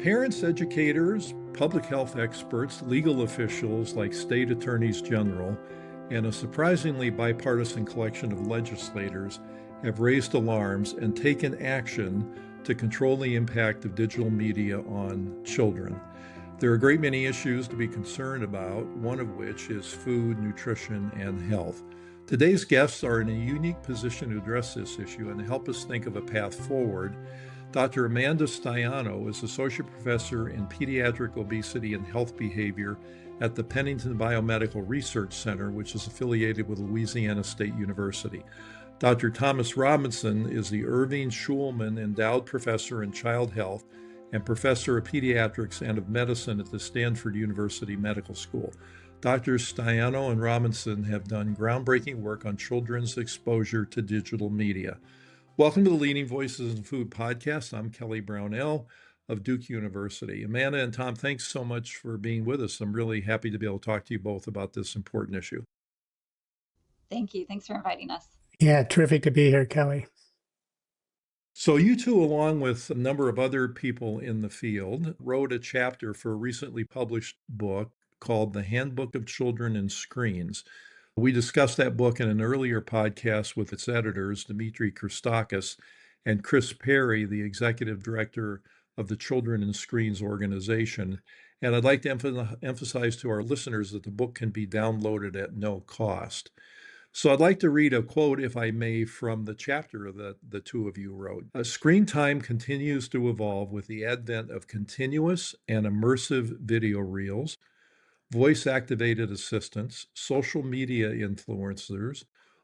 Parents, educators, public health experts, legal officials like state attorneys general, and a surprisingly bipartisan collection of legislators have raised alarms and taken action to control the impact of digital media on children. There are a great many issues to be concerned about, one of which is food, nutrition, and health. Today's guests are in a unique position to address this issue and help us think of a path forward. Dr. Amanda Staiano is Associate Professor in Pediatric Obesity and Health Behavior at the Pennington Biomedical Research Center, which is affiliated with Louisiana State University. Dr. Thomas Robinson is the Irving Schulman Endowed Professor in Child Health and Professor of Pediatrics and of Medicine at the Stanford University Medical School. Doctors Staiano and Robinson have done groundbreaking work on children's exposure to digital media. Welcome to the Leading Voices in Food podcast. I'm Kelly Brownell of Duke University. Amanda and Tom, thanks so much for being with us. I'm really happy to be able to talk to you both about this important issue. Thank you. Thanks for inviting us. Yeah, terrific to be here, Kelly. So you two, along with a number of other people in the field, wrote a chapter for a recently published book called The Handbook of Children and Screens. We discussed that book in an earlier podcast with its editors, Dimitri Christakis and Chris Perry, the executive director of the Children and Screens organization. And I'd like to emphasize to our listeners that the book can be downloaded at no cost. So I'd like to read a quote, if I may, from the chapter that the two of you wrote. Screen time continues to evolve with the advent of continuous and immersive video reels, voice-activated assistants, social media influencers,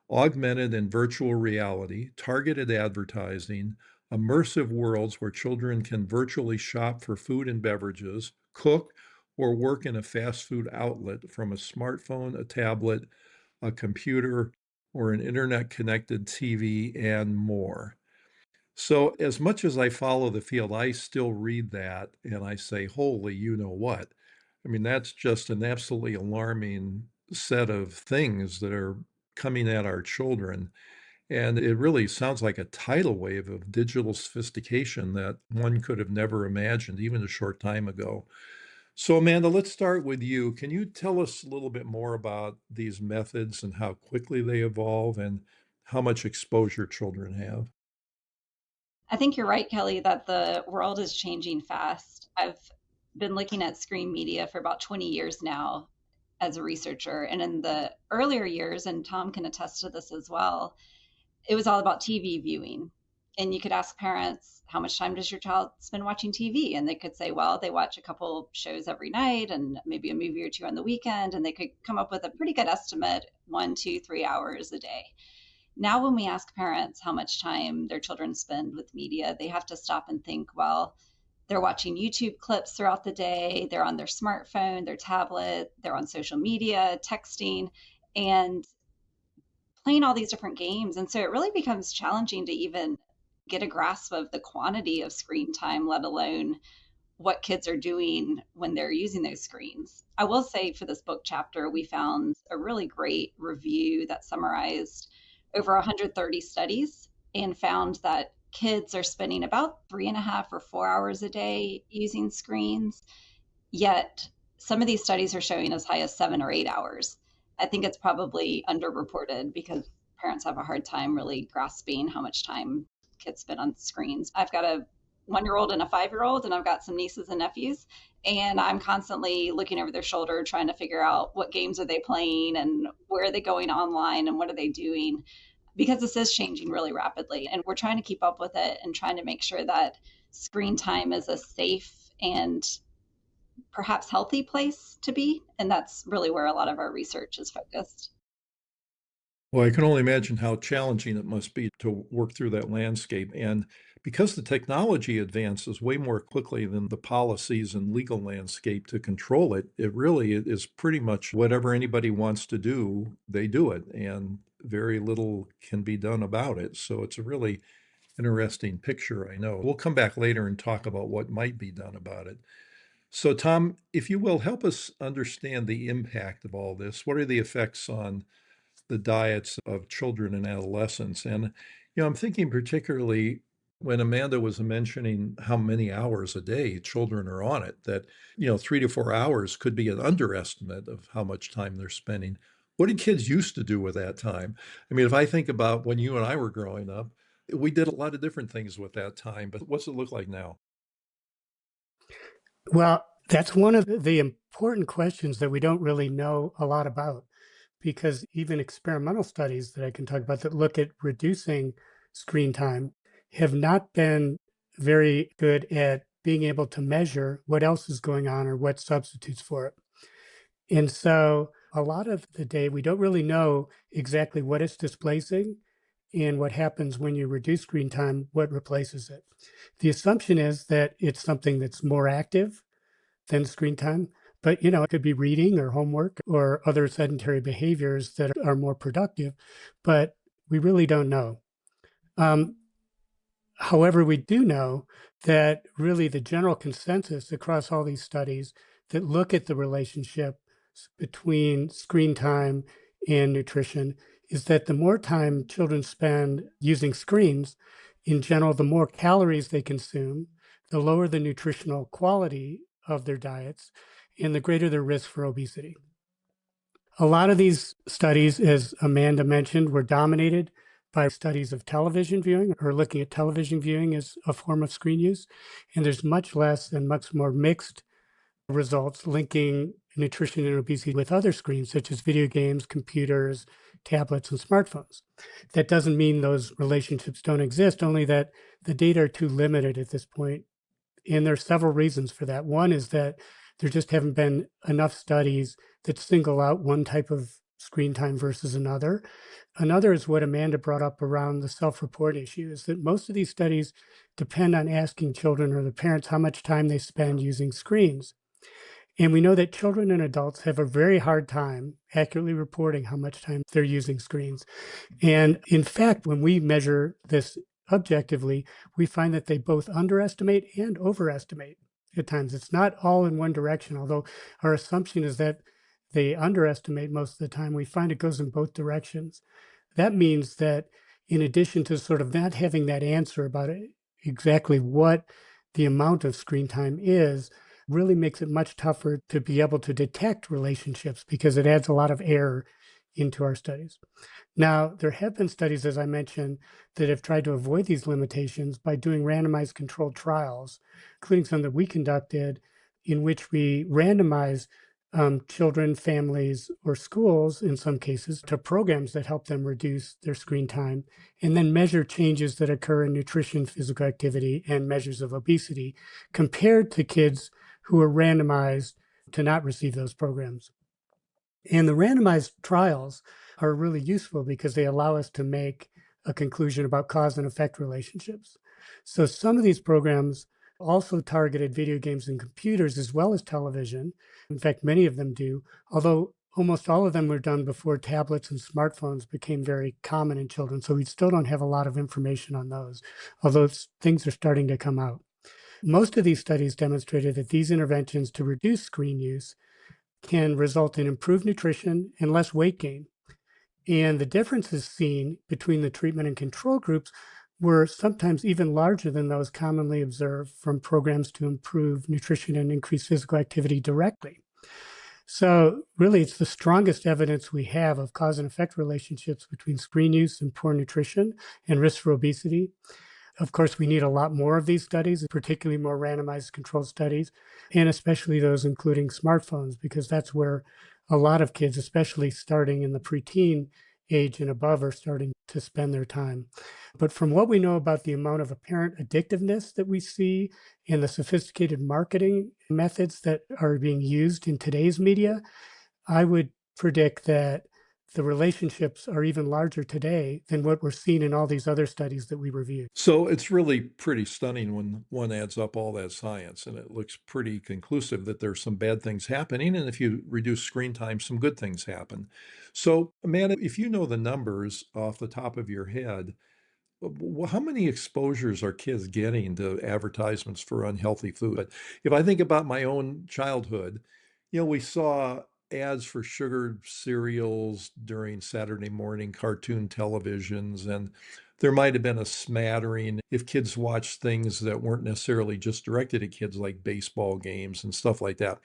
augmented and virtual reality, targeted advertising, immersive worlds where children can virtually shop for food and beverages, cook, or work in a fast food outlet from a smartphone, a tablet, a computer, or an internet-connected TV, and more. So as much as I follow the field, I still read that and I say, holy, you know what? I mean, that's just an absolutely alarming set of things that are coming at our children. And it really sounds like a tidal wave of digital sophistication that one could have never imagined even a short time ago. So, Amanda, let's start with you. Can you tell us a little bit more about these methods and how quickly they evolve and how much exposure children have? I think you're right, Kelly, that the world is changing fast. I've been looking at screen media for about 20 years now as a researcher. And in the earlier years, and Tom can attest to this as well, it was all about TV viewing. And you could ask parents, how much time does your child spend watching TV? And they could say, well, they watch a couple shows every night and maybe a movie or two on the weekend. And they could come up with a pretty good estimate, 1, 2, 3 hours a day. Now, when we ask parents how much time their children spend with media, they have to stop and think, well, they're watching YouTube clips throughout the day, they're on their smartphone, their tablet, they're on social media, texting, and playing all these different games. And so it really becomes challenging to even get a grasp of the quantity of screen time, let alone what kids are doing when they're using those screens. I will say for this book chapter, we found a really great review that summarized over 130 studies and found that kids are spending about 3.5 or 4 hours a day using screens. Yet some of these studies are showing as high as 7 or 8 hours. I think it's probably underreported because parents have a hard time really grasping how much time kids spend on screens. I've got a 1-year-old and a 5-year-old, and I've got some nieces and nephews, and I'm constantly looking over their shoulder trying to figure out what games are they playing and where are they going online and what are they doing, because this is changing really rapidly, and we're trying to keep up with it and trying to make sure that screen time is a safe and perhaps healthy place to be, and that's really where a lot of our research is focused. Well, I can only imagine how challenging it must be to work through that landscape. And because the technology advances way more quickly than the policies and legal landscape to control it, it really is pretty much whatever anybody wants to do, they do it. And very little can be done about it. So it's a really interesting picture, I know. We'll come back later and talk about what might be done about it. So, Tom, if you will, help us understand the impact of all this. What are the effects on the diets of children and adolescents? And, I'm thinking particularly When Amanda was mentioning how many hours a day children are on it, that, 3 to 4 hours could be an underestimate of how much time they're spending. What did kids used to do with that time? I mean, if I think about when you and I were growing up, we did a lot of different things with that time, but what's it look like now? Well, that's one of the important questions that we don't really know a lot about because even experimental studies that I can talk about that look at reducing screen time have not been very good at being able to measure what else is going on or what substitutes for it. And so a lot of the day, we don't really know exactly what it's displacing and what happens when you reduce screen time, what replaces it. The assumption is that it's something that's more active than screen time, but it could be reading or homework or other sedentary behaviors that are more productive, but we really don't know. Um, However, we do know that really the general consensus across all these studies that look at the relationship between screen time and nutrition is that the more time children spend using screens, in general, the more calories they consume, the lower the nutritional quality of their diets, and the greater their risk for obesity. A lot of these studies, as Amanda mentioned, were dominated by studies of television viewing or looking at television viewing as a form of screen use. And there's much less and much more mixed results linking nutrition and obesity with other screens, such as video games, computers, tablets, and smartphones. That doesn't mean those relationships don't exist, only that the data are too limited at this point, and there's several reasons for that. One is that there just haven't been enough studies that single out one type of screen time versus another. Another is what Amanda brought up around the self-report issue, is that most of these studies depend on asking children or the parents how much time they spend using screens. And we know that children and adults have a very hard time accurately reporting how much time they're using screens. And in fact, when we measure this objectively, we find that they both underestimate and overestimate at times. It's not all in one direction, although our assumption is that they underestimate most of the time. We find it goes in both directions. That means that in addition to sort of not having that answer about exactly what the amount of screen time is, really makes it much tougher to be able to detect relationships because it adds a lot of error into our studies. Now, there have been studies, as I mentioned, that have tried to avoid these limitations by doing randomized controlled trials, including some that we conducted, in which we randomize children, families, or schools, in some cases, to programs that help them reduce their screen time, and then measure changes that occur in nutrition, physical activity, and measures of obesity, compared to kids who are randomized to not receive those programs. And the randomized trials are really useful because they allow us to make a conclusion about cause and effect relationships. So some of these programs also targeted video games and computers as well as television. In fact, many of them do, although almost all of them were done before tablets and smartphones became very common in children. So we still don't have a lot of information on those, although things are starting to come out. Most of these studies demonstrated that these interventions to reduce screen use can result in improved nutrition and less weight gain. And the differences seen between the treatment and control groups were sometimes even larger than those commonly observed from programs to improve nutrition and increase physical activity directly. So, really, it's the strongest evidence we have of cause and effect relationships between screen use and poor nutrition and risk for obesity. Of course, we need a lot more of these studies, particularly more randomized controlled studies, and especially those including smartphones, because that's where a lot of kids, especially starting in the preteen age and above, are starting to spend their time. But from what we know about the amount of apparent addictiveness that we see and the sophisticated marketing methods that are being used in today's media, I would predict that the relationships are even larger today than what we're seeing in all these other studies that we reviewed. So it's really pretty stunning when one adds up all that science, and it looks pretty conclusive that there's some bad things happening, and if you reduce screen time, some good things happen. So, Amanda, if you know the numbers off the top of your head, how many exposures are kids getting to advertisements for unhealthy food? But if I think about my own childhood, we saw ads for sugared cereals during Saturday morning cartoon televisions, and There might have been a smattering if kids watched things that weren't necessarily just directed at kids, like baseball games and stuff like that.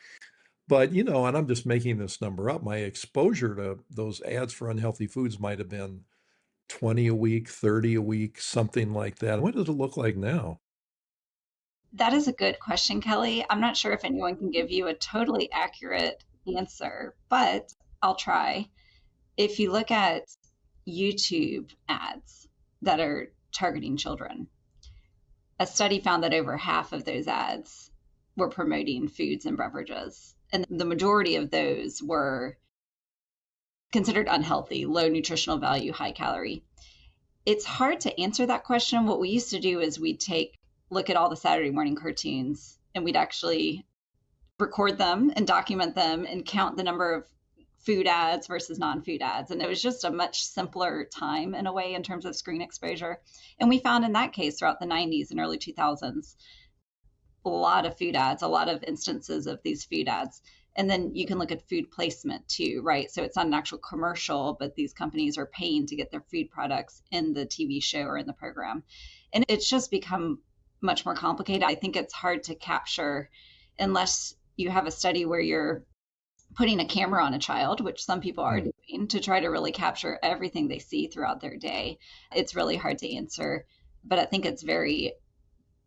But, and I'm just making this number up, my exposure to those ads for unhealthy foods might have been 20 a week, 30 a week, something like that. What does it look like now? That is a good question, Kelly. I'm not sure if anyone can give you a totally accurate answer, but I'll try. If you look at YouTube ads that are targeting children, a study found that over half of those ads were promoting foods and beverages. And the majority of those were considered unhealthy, low nutritional value, high calorie. It's hard to answer that question. What we used to do is we'd look at all the Saturday morning cartoons and we'd actually record them and document them and count the number of food ads versus non-food ads. And it was just a much simpler time in a way in terms of screen exposure. And we found in that case throughout the 90s and early 2000s, a lot of food ads, a lot of instances of these food ads. And then you can look at food placement too, right? So it's not an actual commercial, but these companies are paying to get their food products in the TV show or in the program. And it's just become much more complicated. I think it's hard to capture unless you have a study where you're putting a camera on a child, which some people are doing, to try to really capture everything they see throughout their day. It's really hard to answer, but I think it's very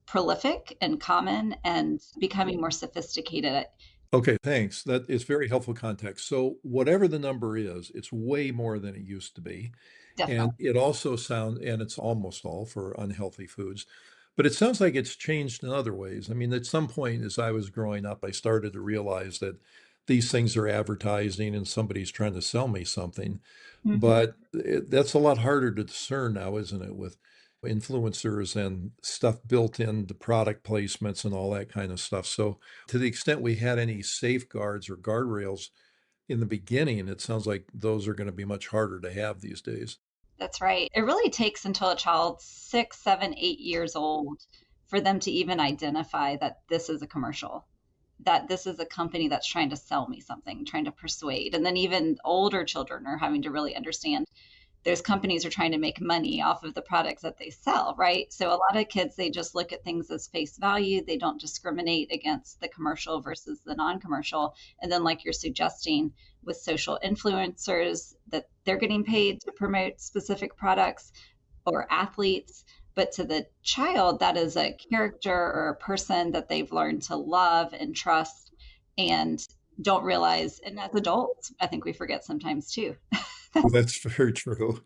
prolific and common and becoming more sophisticated. Okay, thanks. That is very helpful context. So whatever the number is, it's way more than it used to be. Definitely. And it also sounds, and it's almost all for unhealthy foods, but it sounds like it's changed in other ways. I mean, at some point as I was growing up, I started to realize that these things are advertising and somebody's trying to sell me something. Mhm. But that's a lot harder to discern now, isn't it, with influencers and stuff built into product placements and all that kind of stuff. So, to the extent we had any safeguards or guardrails in the beginning, it sounds like those are going to be much harder to have these days. That's right. It really takes until a child's 6, 7, 8 years old for them to even identify that this is a commercial, that this is a company that's trying to sell me something, trying to persuade. And then even older children are having to really understand those companies are trying to make money off of the products that they sell, right? So a lot of kids, they just look at things as face value. They don't discriminate against the commercial versus the non-commercial. And then, like you're suggesting with social influencers, that they're getting paid to promote specific products or athletes. But to the child, that is a character or a person that they've learned to love and trust and don't realize. And as adults, I think we forget sometimes too. That's very true.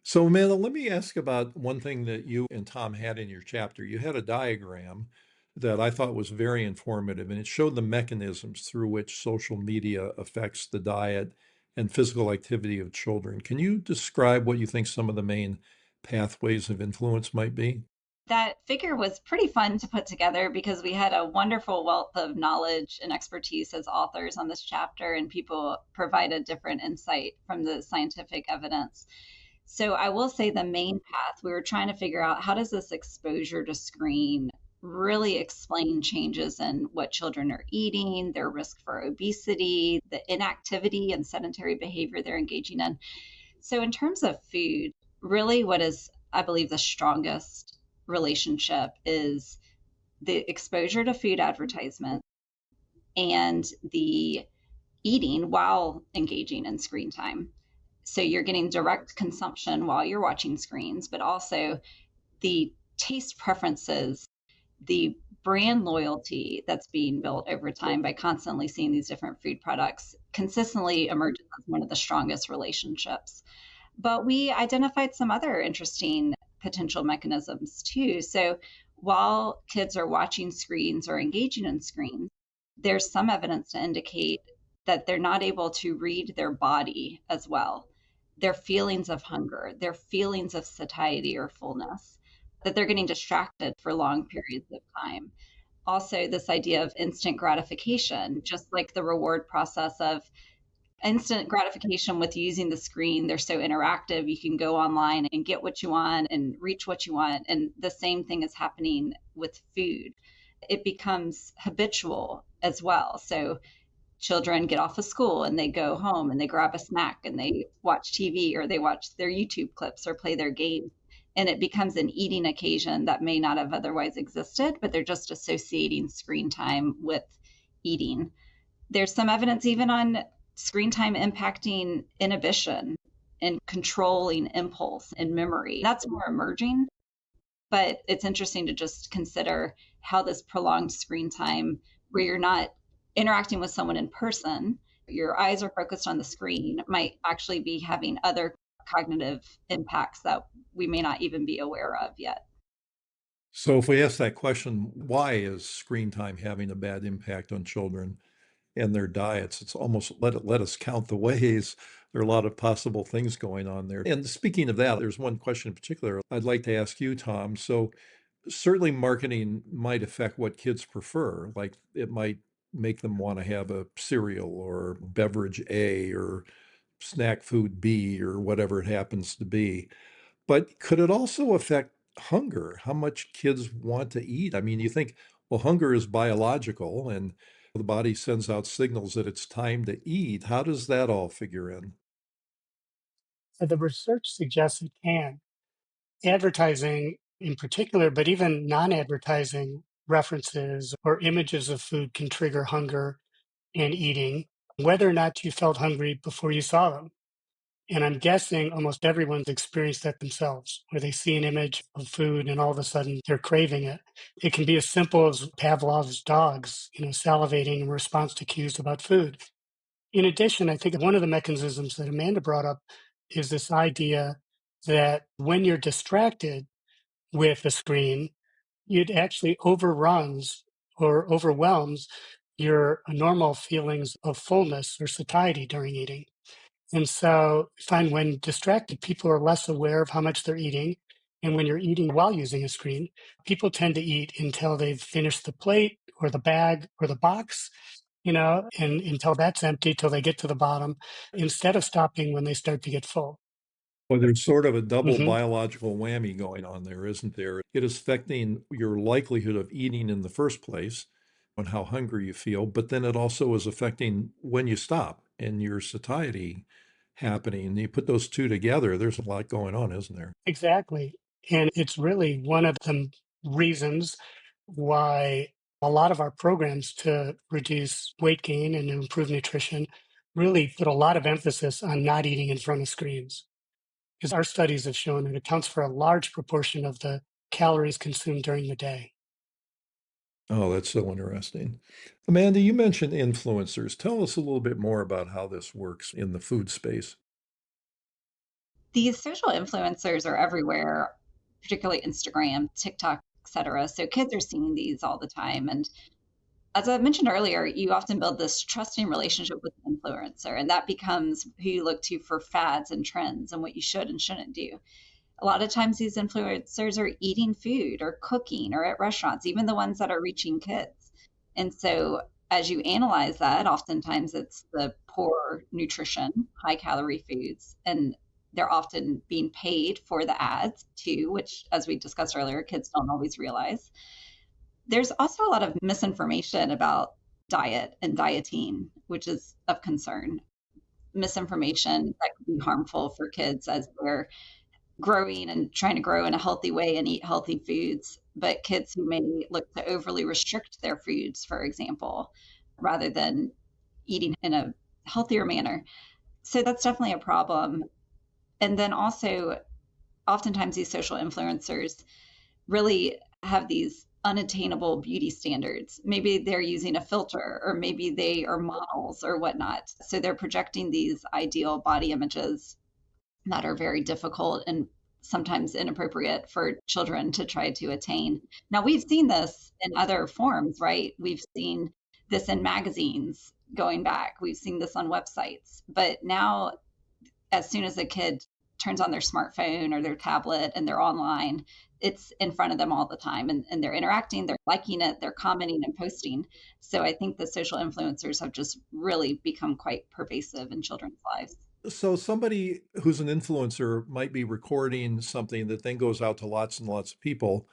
So, Amanda, let me ask about one thing that you and Tom had in your chapter. You had a diagram that I thought was very informative, and it showed the mechanisms through which social media affects the diet and physical activity of children. Can you describe what you think some of the main pathways of influence might be? That figure was pretty fun to put together because we had a wonderful wealth of knowledge and expertise as authors on this chapter, and people provided different insight from the scientific evidence. So I will say the main path, we were trying to figure out how does this exposure to screen really explain changes in what children are eating, their risk for obesity, the inactivity and sedentary behavior they're engaging in. So, in terms of food, really what is, I believe, the strongest relationship is the exposure to food advertisement and the eating while engaging in screen time. So, you're getting direct consumption while you're watching screens, but also the taste preferences, the brand loyalty that's being built over time by constantly seeing these different food products consistently emerges as one of the strongest relationships. But we identified some other interesting potential mechanisms too. So while kids are watching screens or engaging in screens, there's some evidence to indicate that they're not able to read their body as well, their feelings of hunger, their feelings of satiety or fullness, that they're getting distracted for long periods of time. Also, this idea of instant gratification, just like the reward process of instant gratification with using the screen. They're so interactive. You can go online and get what you want and reach what you want. And the same thing is happening with food. It becomes habitual as well. So children get off of school and they go home and they grab a snack and they watch TV or they watch their YouTube clips or play their games. and it becomes an eating occasion that may not have otherwise existed, but they're just associating screen time with eating. There's some evidence even on screen time impacting inhibition and controlling impulse and memory. That's more emerging, but it's interesting to just consider how this prolonged screen time, where you're not interacting with someone in person, your eyes are focused on the screen, might actually be having other cognitive impacts that we may not even be aware of yet. So if we ask that question, why is screen time having a bad impact on children and their diets? It's almost let us count the ways. There are a lot of possible things going on there. And speaking of that, there's one question in particular I'd like to ask you, Tom. So certainly marketing might affect what kids prefer. Like it might make them want to have a cereal or beverage A or snack food B or whatever it happens to be. But could it also affect hunger, how much kids want to eat? I mean, you think, well, hunger is biological and the body sends out signals that it's time to eat. How does that all figure in? The research suggests it can. Advertising in particular, but even non-advertising references or images of food can trigger hunger and eating, whether or not you felt hungry before you saw them. And I'm guessing almost everyone's experienced that themselves, where they see an image of food and all of a sudden they're craving it. It can be as simple as Pavlov's dogs, salivating in response to cues about food. In addition, I think one of the mechanisms that Amanda brought up is this idea that when you're distracted with a screen, it actually overruns or overwhelms your normal feelings of fullness or satiety during eating. And so I find when distracted, people are less aware of how much they're eating. And when you're eating while using a screen, people tend to eat until they've finished the plate or the bag or the box, and until that's empty, till they get to the bottom, instead of stopping when they start to get full. Well, there's sort of a double Hmm. biological whammy going on there, isn't there? It is affecting your likelihood of eating in the first place and how hungry you feel, but then it also is affecting when you stop and your satiety happening. And you put those two together, there's a lot going on, isn't there? Exactly. And it's really one of the reasons why a lot of our programs to reduce weight gain and improve nutrition really put a lot of emphasis on not eating in front of screens. Because our studies have shown it accounts for a large proportion of the calories consumed during the day. Oh, that's so interesting. Amanda, you mentioned influencers. Tell us a little bit more about how this works in the food space. These social influencers are everywhere, particularly Instagram, TikTok, etc. So kids are seeing these all the time. And as I mentioned earlier, you often build this trusting relationship with the influencer, and that becomes who you look to for fads and trends and what you should and shouldn't do. A lot of times, these influencers are eating food or cooking or at restaurants, even the ones that are reaching kids. And so, as you analyze that, oftentimes it's the poor nutrition, high calorie foods, and they're often being paid for the ads too, which, as we discussed earlier, kids don't always realize. There's also a lot of misinformation about diet and dieting, which is of concern. Misinformation that could be harmful for kids as they're growing and trying to grow in a healthy way and eat healthy foods, but kids who may look to overly restrict their foods, for example, rather than eating in a healthier manner. So that's definitely a problem. And then also, oftentimes these social influencers really have these unattainable beauty standards. Maybe they're using a filter, or maybe they are models or whatnot. So they're projecting these ideal body images that are very difficult and sometimes inappropriate for children to try to attain. Now, we've seen this in other forms, right? We've seen this in magazines going back, we've seen this on websites. But now, as soon as a kid turns on their smartphone or their tablet and they're online, it's in front of them all the time, and they're interacting, they're liking it, they're commenting and posting. So I think the social influencers have just really become quite pervasive in children's lives. So somebody who's an influencer might be recording something that then goes out to lots and lots of people,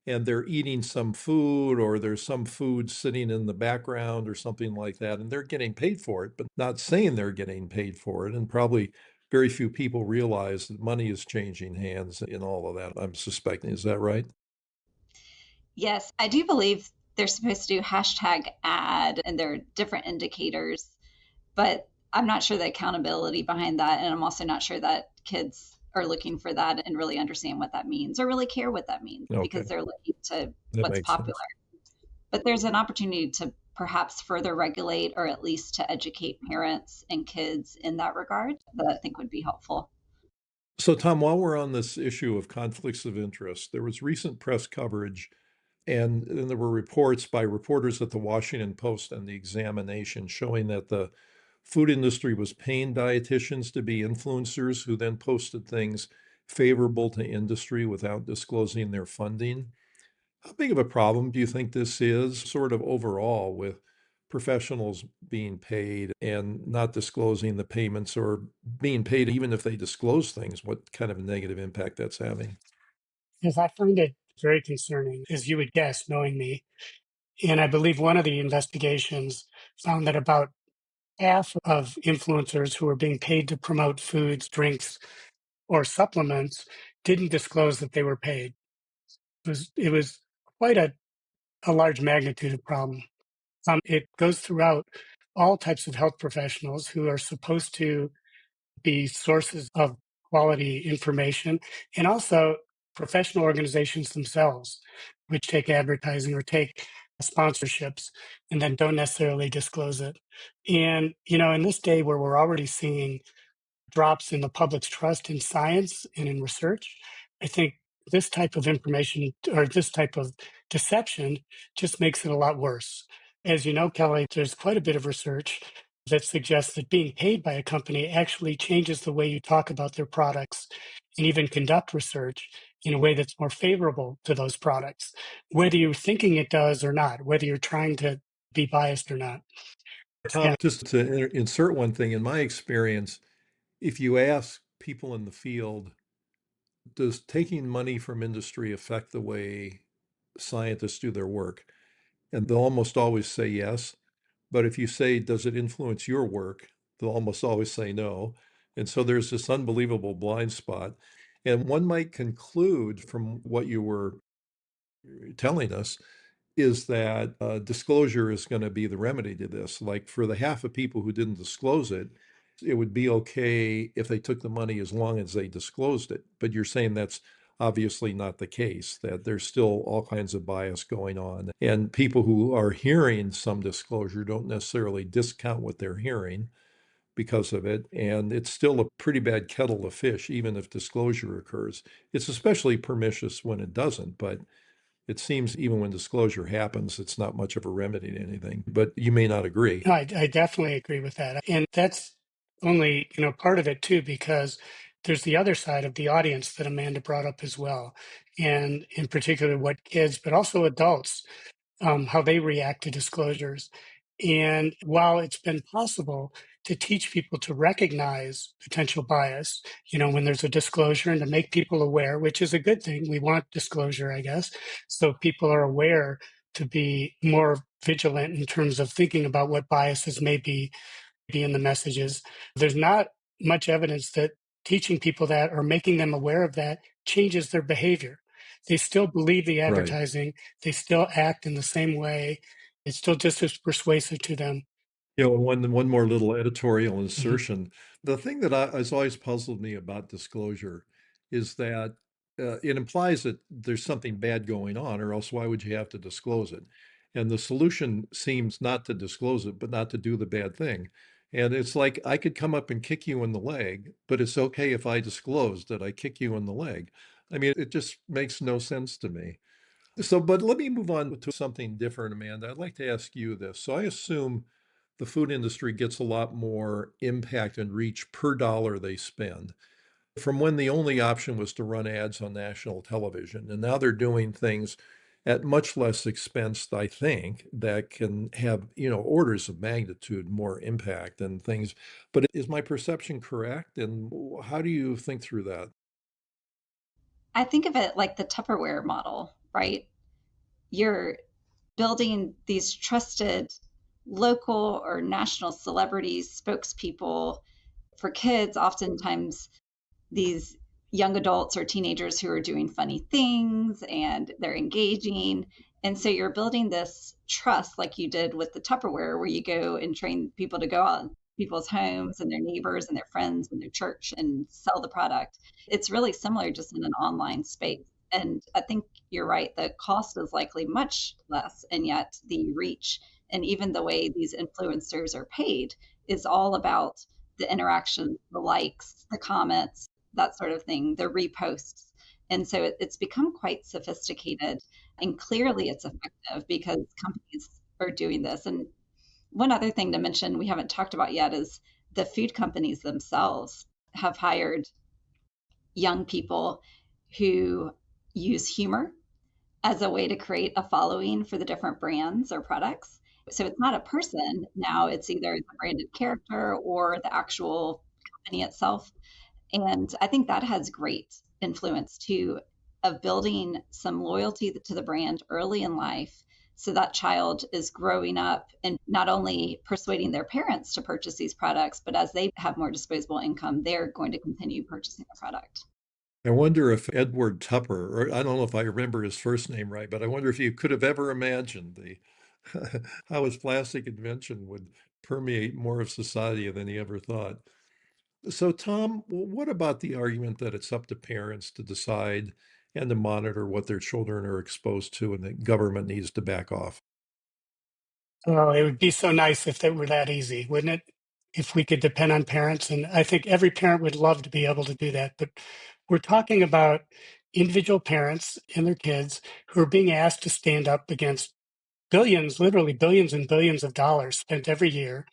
and they're eating some food, or there's some food sitting in the background or something like that, and they're getting paid for it, but not saying they're getting paid for it, and probably very few people realize that money is changing hands in all of that, I'm suspecting. Is that right? Yes, I do believe they're supposed to do hashtag ad and there are different indicators, but I'm not sure the accountability behind that. And I'm also not sure that kids are looking for that and really understand what that means or really care what that means Okay, because they're looking to that what's makes popular. sense. But there's an opportunity to perhaps further regulate or at least to educate parents and kids in that regard that I think would be helpful. So, Tom, while we're on this issue of conflicts of interest, there was recent press coverage, and there were reports by reporters at the Washington Post and the Examination showing that the food industry was paying dietitians to be influencers who then posted things favorable to industry without disclosing their funding. How big of a problem do you think this is, sort of overall, with professionals being paid and not disclosing the payments, or being paid even if they disclose things? What kind of a negative impact that's having? Because I find it very concerning, as you would guess, knowing me. And I believe one of the investigations found that about half of influencers who were being paid to promote foods, drinks, or supplements didn't disclose that they were paid. It was quite a large magnitude of problem. It goes throughout all types of health professionals who are supposed to be sources of quality information, and also professional organizations themselves, which take advertising or take sponsorships and then don't necessarily disclose it. And, in this day where we're already seeing drops in the public's trust in science and in research, I think this type of information or this type of deception just makes it a lot worse. As you know, Kelly, there's quite a bit of research that suggests that being paid by a company actually changes the way you talk about their products and even conduct research in a way that's more favorable to those products, whether you're thinking it does or not, whether you're trying to be biased or not. Tom, And just to insert one thing, in my experience, if you ask people in the field, does taking money from industry affect the way scientists do their work? And they'll almost always say yes. But if you say, does it influence your work? They'll almost always say no. And so there's this unbelievable blind spot. And one might conclude from what you were telling us is that disclosure is going to be the remedy to this. Like for the half of people who didn't disclose it, it would be okay if they took the money as long as they disclosed it. But you're saying that's obviously not the case, that there's still all kinds of bias going on. And people who are hearing some disclosure don't necessarily discount what they're hearing because of it. And it's still a pretty bad kettle of fish, even if disclosure occurs. It's especially pernicious when it doesn't, but it seems even when disclosure happens, it's not much of a remedy to anything, but you may not agree. no, I definitely agree with that. And that's only, part of it too, because there's the other side of the audience that Amanda brought up as well. And in particular, what kids, but also adults, how they react to disclosures. And while it's been possible to teach people to recognize potential bias, when there's a disclosure and to make people aware, which is a good thing. We want disclosure, I guess. So people are aware to be more vigilant in terms of thinking about what biases may be in the messages. There's not much evidence that teaching people that or making them aware of that changes their behavior. They still believe the Right. advertising, they still act in the same way. It's still just as persuasive to them. And one more little editorial Mhm. insertion. The thing that has always puzzled me about disclosure is that it implies that there's something bad going on, or else why would you have to disclose it? And the solution seems not to disclose it, but not to do the bad thing. And it's like I could come up and kick you in the leg, but it's okay if I disclose that I kick you in the leg. I mean, it just makes no sense to me. So, but let me move on to something different, Amanda. I'd like to ask you this. So, I assume the food industry gets a lot more impact and reach per dollar they spend from when the only option was to run ads on national television. And now they're doing things at much less expense, I think, that can have, orders of magnitude more impact and things. But is my perception correct? And how do you think through that? I think of it like the Tupperware model, right? You're building these trusted local or national celebrities, spokespeople for kids, oftentimes these young adults or teenagers who are doing funny things and they're engaging. And so you're building this trust like you did with the Tupperware, where you go and train people to go out in people's homes and their neighbors and their friends and their church and sell the product. It's really similar, just in an online space. And I think you're right, the cost is likely much less, and yet the reach and even the way these influencers are paid is all about the interaction, the likes, the comments, that sort of thing, the reposts. And so it's become quite sophisticated, and clearly it's effective because companies are doing this. And one other thing to mention we haven't talked about yet is the food companies themselves have hired young people who use humor as a way to create a following for the different brands or products. So it's not a person now, it's either the branded character or the actual company itself. And I think that has great influence too, of building some loyalty to the brand early in life. So that child is growing up and not only persuading their parents to purchase these products, but as they have more disposable income, they're going to continue purchasing the product. I wonder if Edward Tupper, or I don't know if I remember his first name right, but I wonder if you could have ever imagined the how his plastic invention would permeate more of society than he ever thought. So, Tom, what about the argument that it's up to parents to decide and to monitor what their children are exposed to and that government needs to back off? Oh, it would be so nice if it were that easy, wouldn't it? If we could depend on parents. And I think every parent would love to be able to do that. But we're talking about individual parents and their kids who are being asked to stand up against billions, literally billions and billions of dollars spent every year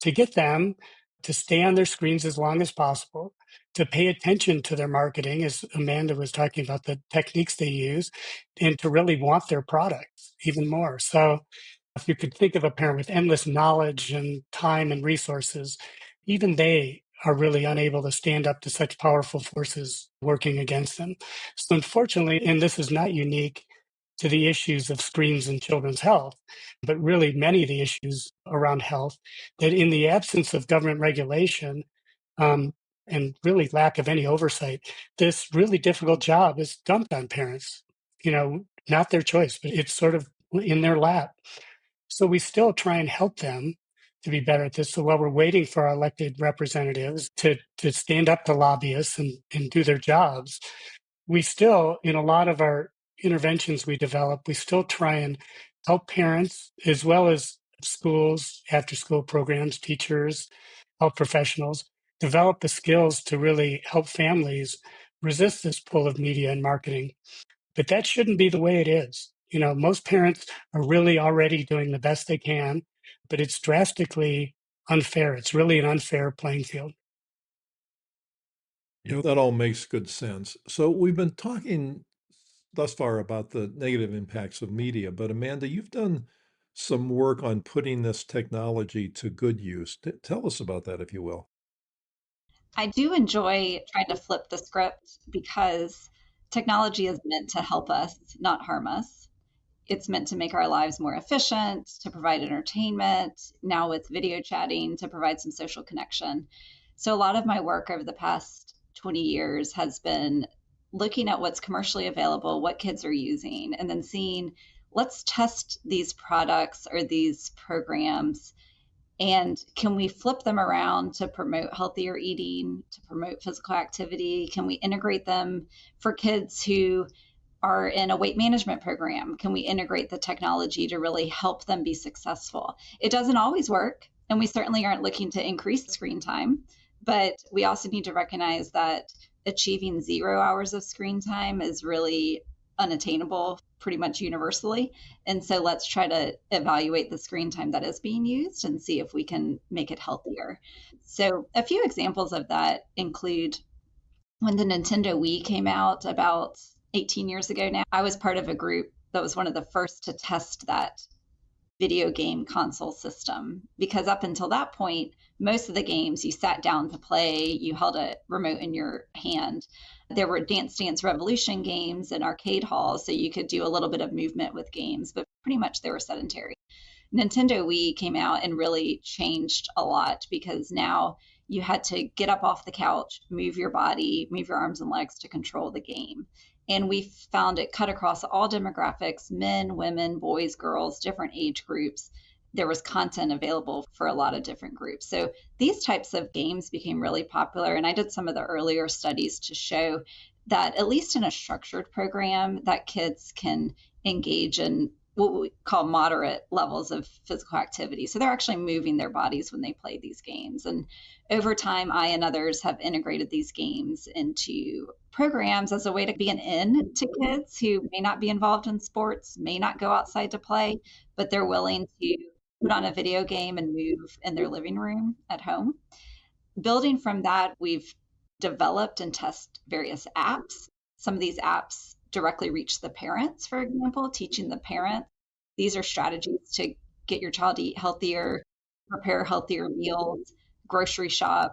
to get them to stay on their screens as long as possible, to pay attention to their marketing, as Amanda was talking about the techniques they use, and to really want their products even more. So if you could think of a parent with endless knowledge and time and resources, even they are really unable to stand up to such powerful forces working against them. So, unfortunately, and this is not unique to the issues of screens and children's health, but really many of the issues around health, that in the absence of government regulation, um, and really lack of any oversight, this really difficult job is dumped on parents. Not their choice, but it's sort of in their lap. So we still try and help them to be better at this. So while we're waiting for our elected representatives to stand up to lobbyists and do their jobs, we still, in a lot of our interventions we develop, we still try and help parents as well as schools, after school programs, teachers, health professionals develop the skills to really help families resist this pull of media and marketing. But that shouldn't be the way it is. Most parents are really already doing the best they can, but it's drastically unfair. It's really an unfair playing field. That all makes good sense. So we've been talking thus far about the negative impacts of media, but Amanda, you've done some work on putting this technology to good use. Tell us about that, if you will. I do enjoy trying to flip the script because technology is meant to help us, not harm us. It's meant to make our lives more efficient, to provide entertainment, now with video chatting, to provide some social connection. So, a lot of my work over the past 20 years has been looking at what's commercially available, what kids are using, and then seeing, let's test these products or these programs, and can we flip them around to promote healthier eating, to promote physical activity? Can we integrate them for kids who are in a weight management program? Can we integrate the technology to really help them be successful? It doesn't always work, and we certainly aren't looking to increase screen time, but we also need to recognize that achieving 0 hours of screen time is really unattainable pretty much universally. And so let's try to evaluate the screen time that is being used and see if we can make it healthier. So a few examples of that include when the Nintendo Wii came out about 18 years ago now. I was part of a group that was one of the first to test that video game console system, because up until that point, most of the games you sat down to play, you held a remote in your hand. There were Dance Dance Revolution games in arcade halls, so you could do a little bit of movement with games, but pretty much they were sedentary. Nintendo Wii came out and really changed a lot because now you had to get up off the couch, move your body, move your arms and legs to control the game. And we found it cut across all demographics: men, women, boys, girls, different age groups. There was content available for a lot of different groups. So these types of games became really popular. And I did some of the earlier studies to show that, at least in a structured program, that kids can engage in what we call moderate levels of physical activity. So they're actually moving their bodies when they play these games. And over time, I and others have integrated these games into programs as a way to be an in to kids who may not be involved in sports, may not go outside to play, but they're willing to put on a video game and move in their living room at home. Building from that, we've developed and test various apps. Some of these apps directly reach the parents, for example, teaching the parent. These are strategies to get your child to eat healthier, prepare healthier meals, grocery shop,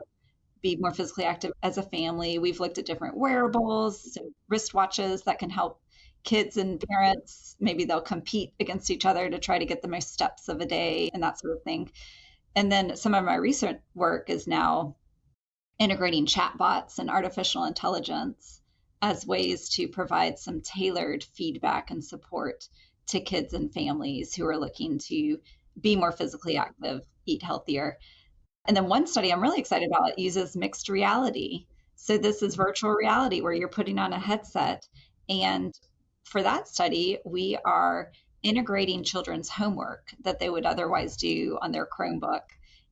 be more physically active as a family. We've looked at different wearables, so wristwatches that can help kids and parents. Maybe they'll compete against each other to try to get the most steps of a day and that sort of thing. And then some of my recent work is now integrating chatbots and artificial intelligence as ways to provide some tailored feedback and support to kids and families who are looking to be more physically active, eat healthier. And then one study I'm really excited about uses mixed reality. So this is virtual reality where you're putting on a headset. And for that study, we are integrating children's homework that they would otherwise do on their Chromebook.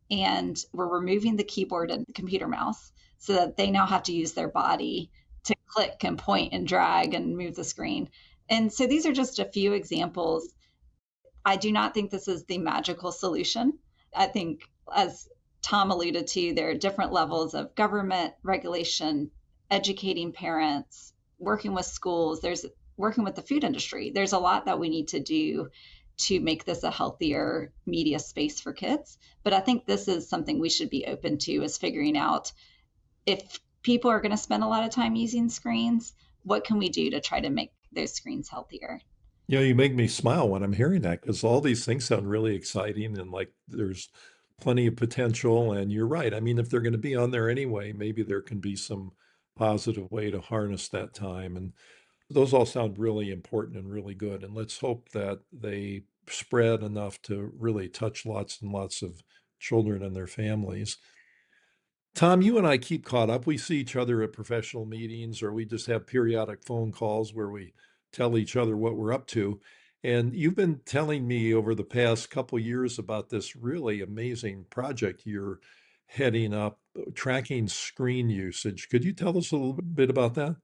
And we're removing the keyboard and the computer mouse so that they now have to use their body to click and point and drag and move the screen. And so these are just a few examples. I do not think this is the magical solution. I think, as Tom alluded to, there are different levels of government regulation, educating parents, working with schools, there's working with the food industry. There's a lot that we need to do to make this a healthier media space for kids. But I think this is something we should be open to, is figuring out, if people are going to spend a lot of time using screens, what can we do to try to make those screens healthier? You know, you make me smile when I'm hearing that because all these things sound really exciting and like there's plenty of potential. And you're right. I mean, if they're going to be on there anyway, maybe there can be some positive way to harness that time. And those all sound really important and really good. And let's hope that they spread enough to really touch lots and lots of children and their families. Tom, you and I keep caught up. We see each other at professional meetings, or we just have periodic phone calls where we tell each other what we're up to. And you've been telling me over the past couple years about this really amazing project you're heading up, tracking screen usage. Could you tell us a little bit about that?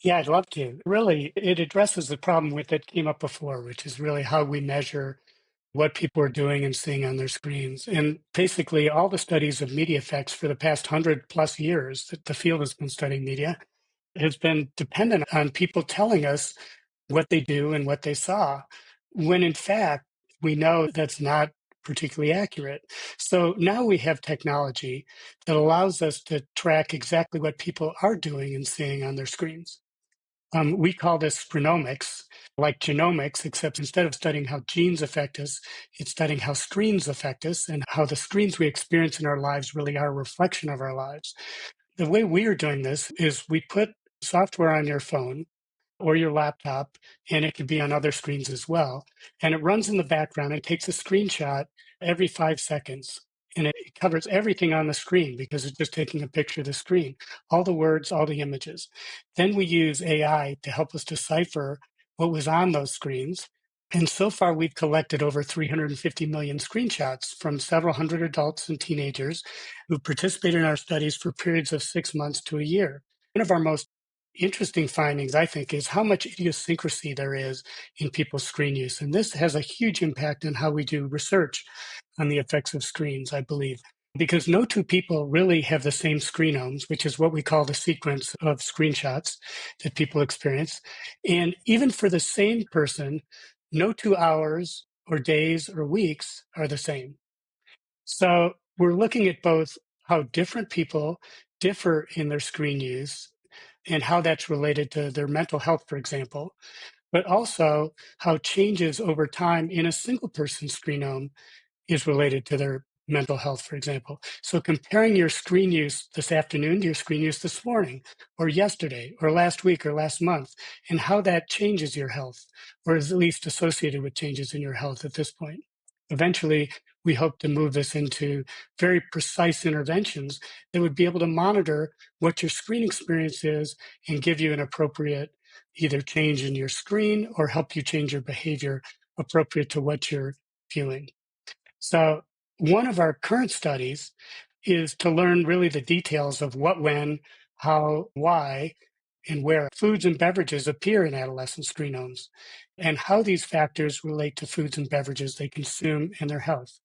Yeah, I'd love to. Really, it addresses the problem with that came up before, which is really how we measure what people are doing and seeing on their screens. And basically, all the studies of media effects for the past 100+ years that the field has been studying media has been dependent on people telling us what they do and what they saw, when in fact, we know that's not particularly accurate. So now we have technology that allows us to track exactly what people are doing and seeing on their screens. We call this screenomics, like genomics, except instead of studying how genes affect us, it's studying how screens affect us and how the screens we experience in our lives really are a reflection of our lives. The way we are doing this is we put software on your phone or your laptop, and it could be on other screens as well. And it runs in the background and takes a screenshot every 5 seconds. And it covers everything on the screen because it's just taking a picture of the screen, all the words, all the images. Then we use AI to help us decipher what was on those screens. And so far, we've collected over 350 million screenshots from several hundred adults and teenagers who participated in our studies for periods of 6 months to a year. One of our most interesting findings, I think, is how much idiosyncrasy there is in people's screen use. And this has a huge impact on how we do research on the effects of screens, I believe, because no two people really have the same screenomes, which is what we call the sequence of screenshots that people experience. And even for the same person, no 2 hours or days or weeks are the same. So we're looking at both how different people differ in their screen use and how that's related to their mental health, for example, but also how changes over time in a single person's screenome is related to their mental health, for example. So comparing your screen use this afternoon to your screen use this morning, or yesterday, or last week, or last month, and how that changes your health, or is at least associated with changes in your health at this point. Eventually, we hope to move this into very precise interventions that would be able to monitor what your screen experience is and give you an appropriate either change in your screen or help you change your behavior appropriate to what you're viewing. So one of our current studies is to learn really the details of what, when, how, why, and where foods and beverages appear in adolescent screenomes, and how these factors relate to foods and beverages they consume and their health.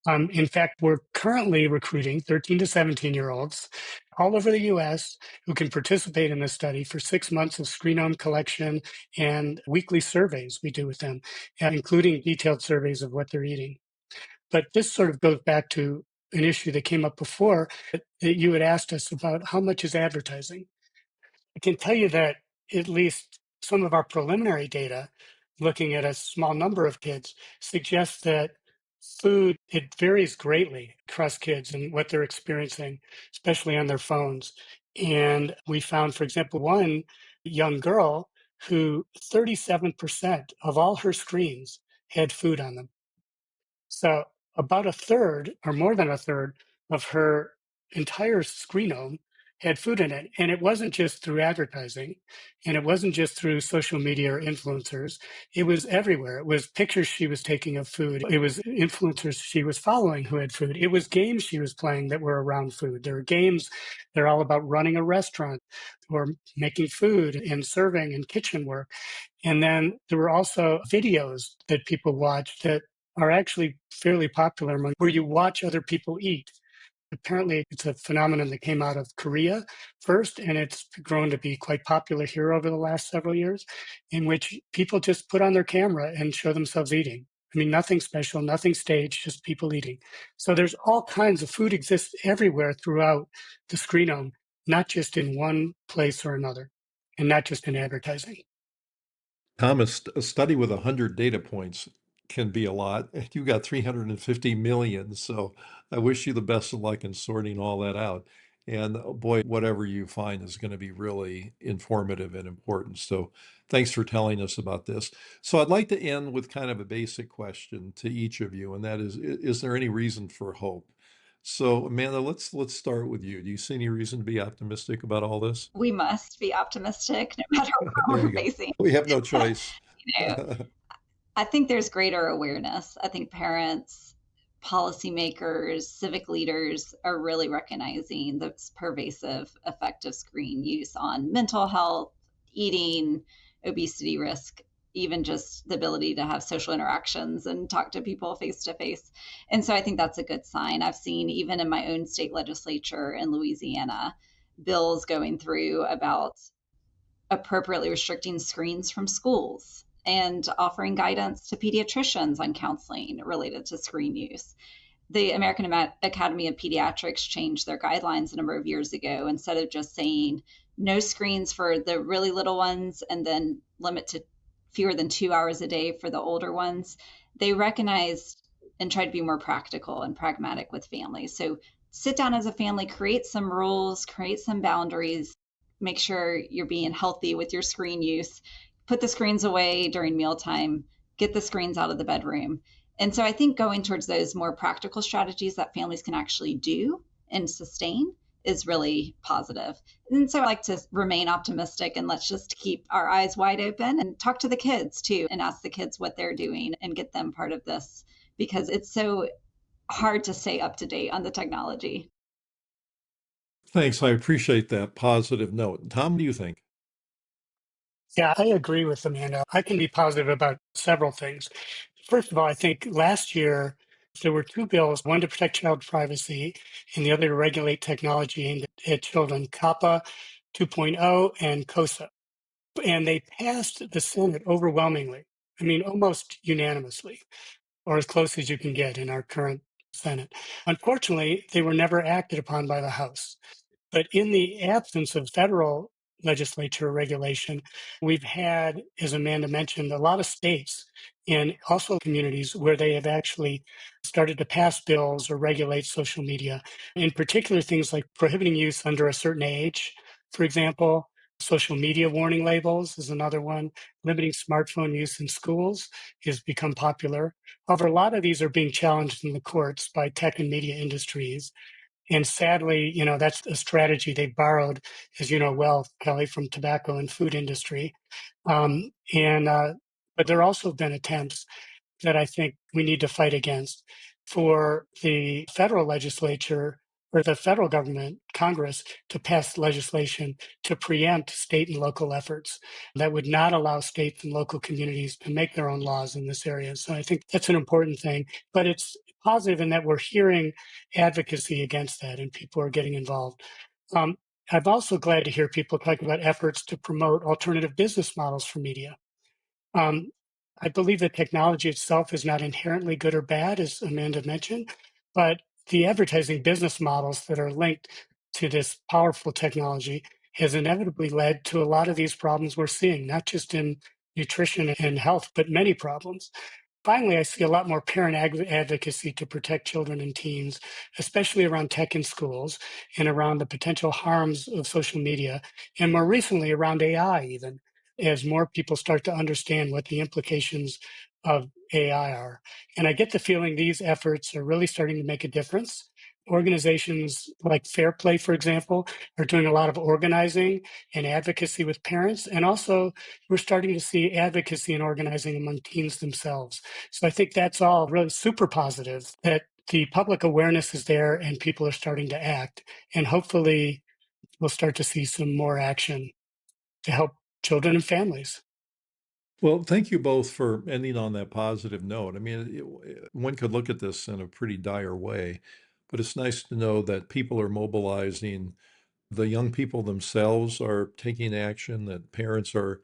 In fact, we're currently recruiting 13 to 17-year-olds all over the US who can participate in this study for 6 months of screenome collection and weekly surveys we do with them, including detailed surveys of what they're eating. But this sort of goes back to an issue that came up before that you had asked us about how much is advertising. I can tell you that at least some of our preliminary data, looking at a small number of kids, suggests that food, it varies greatly across kids and what they're experiencing, especially on their phones. And we found, for example, one young girl who 37% of all her screens had food on them. So about a third, or more than a third, of her entire screenome had food in it. And it wasn't just through advertising, and it wasn't just through social media or influencers. It was everywhere. It was pictures she was taking of food. It was influencers she was following who had food. It was games she was playing that were around food. There are games that are all about running a restaurant or making food and serving and kitchen work. And then there were also videos that people watched that are actually fairly popular among where you watch other people eat. Apparently, it's a phenomenon that came out of Korea first, and it's grown to be quite popular here over the last several years, in which people just put on their camera and show themselves eating. I mean, nothing special, nothing staged, just people eating. So there's all kinds of food exists everywhere throughout the screenome, not just in one place or another, and not just in advertising. Thomas, a study with 100 data points can be a lot. You got 350 million, so I wish you the best of luck in sorting all that out. And boy, whatever you find is going to be really informative and important. So thanks for telling us about this. So I'd like to end with kind of a basic question to each of you, and that is there any reason for hope? So Amanda, let's start with you. Do you see any reason to be optimistic about all this? We must be optimistic no matter what There you we're go. facing. We have no choice. You know, I think there's greater awareness. I think parents, policymakers, civic leaders are really recognizing the pervasive effect of screen use on mental health, eating, obesity risk, even just the ability to have social interactions and talk to people face to face. And so I think that's a good sign. I've seen even in my own state legislature in Louisiana, bills going through about appropriately restricting screens from schools and offering guidance to pediatricians on counseling related to screen use. The American Academy of Pediatrics changed their guidelines a number of years ago. Instead of just saying no screens for the really little ones and then limit to fewer than 2 hours a day for the older ones, they recognized and tried to be more practical and pragmatic with families. So sit down as a family, create some rules, create some boundaries, make sure you're being healthy with your screen use, put the screens away during mealtime, get the screens out of the bedroom. And so I think going towards those more practical strategies that families can actually do and sustain is really positive. And so I like to remain optimistic, and let's just keep our eyes wide open and talk to the kids too and ask the kids what they're doing and get them part of this, because it's so hard to stay up to date on the technology. Thanks. I appreciate that positive note. Tom, what do you think? Yeah, I agree with Amanda. I can be positive about several things. First of all, I think last year there were two bills, one to protect child privacy and the other to regulate technology aimed at children, COPPA 2.0 and COSA. And they passed the Senate overwhelmingly. I mean, almost unanimously, or as close as you can get in our current Senate. Unfortunately, they were never acted upon by the House. But in the absence of federal legislature regulation, we've had, as Amanda mentioned, a lot of states and also communities where they have actually started to pass bills or regulate social media. In particular, things like prohibiting use under a certain age, for example. Social media warning labels is another one. Limiting smartphone use in schools has become popular. However, a lot of these are being challenged in the courts by tech and media industries. And sadly, that's a strategy they borrowed, as you know well, Kelly, from tobacco and food industry. And but there also have been attempts that I think we need to fight against for the federal legislature or the federal government, Congress, to pass legislation to preempt state and local efforts that would not allow states and local communities to make their own laws in this area. So I think that's an important thing, but it's positive in that we're hearing advocacy against that and people are getting involved. Um, I'm also glad to hear people talk about efforts to promote alternative business models for media. Um, I believe that technology itself is not inherently good or bad, as Amanda mentioned, but the advertising business models that are linked to this powerful technology has inevitably led to a lot of these problems we're seeing, not just in nutrition and health, but many problems. Finally, I see a lot more parent advocacy to protect children and teens, especially around tech in schools and around the potential harms of social media, and more recently around AI, even as more people start to understand what the implications of AI are. And I get the feeling these efforts are really starting to make a difference. Organizations like Fair Play, for example, are doing a lot of organizing and advocacy with parents. And also, we're starting to see advocacy and organizing among teens themselves. So I think that's all really super positive that the public awareness is there and people are starting to act. And hopefully we'll start to see some more action to help children and families. Well, thank you both for ending on that positive note. I mean, one could look at this in a pretty dire way, but it's nice to know that people are mobilizing. The young people themselves are taking action, that parents are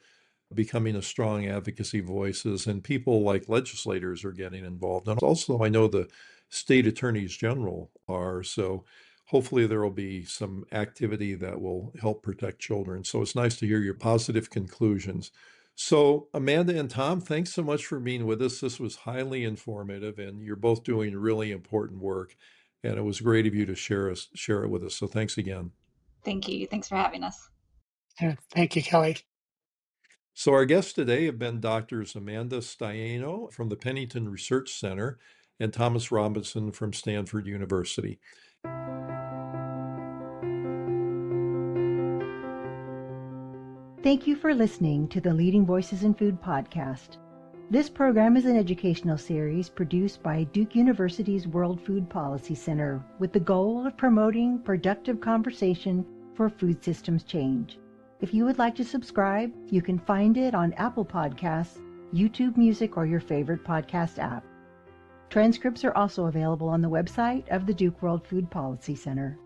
becoming a strong advocacy voices, and people like legislators are getting involved. And also, I know the state attorneys general are. So hopefully there will be some activity that will help protect children. So it's nice to hear your positive conclusions. So Amanda and Tom, thanks so much for being with us. This was highly informative, and you're both doing really important work. And it was great of you to share it with us. So thanks again. Thank you. Thanks for having us. Yeah, thank you, Kelly. So our guests today have been Doctors Amanda Staiano from the Pennington Research Center and Thomas Robinson from Stanford University. Thank you for listening to the Leading Voices in Food podcast. This program is an educational series produced by Duke University's World Food Policy Center with the goal of promoting productive conversation for food systems change. If you would like to subscribe, you can find it on Apple Podcasts, YouTube Music, or your favorite podcast app. Transcripts are also available on the website of the Duke World Food Policy Center.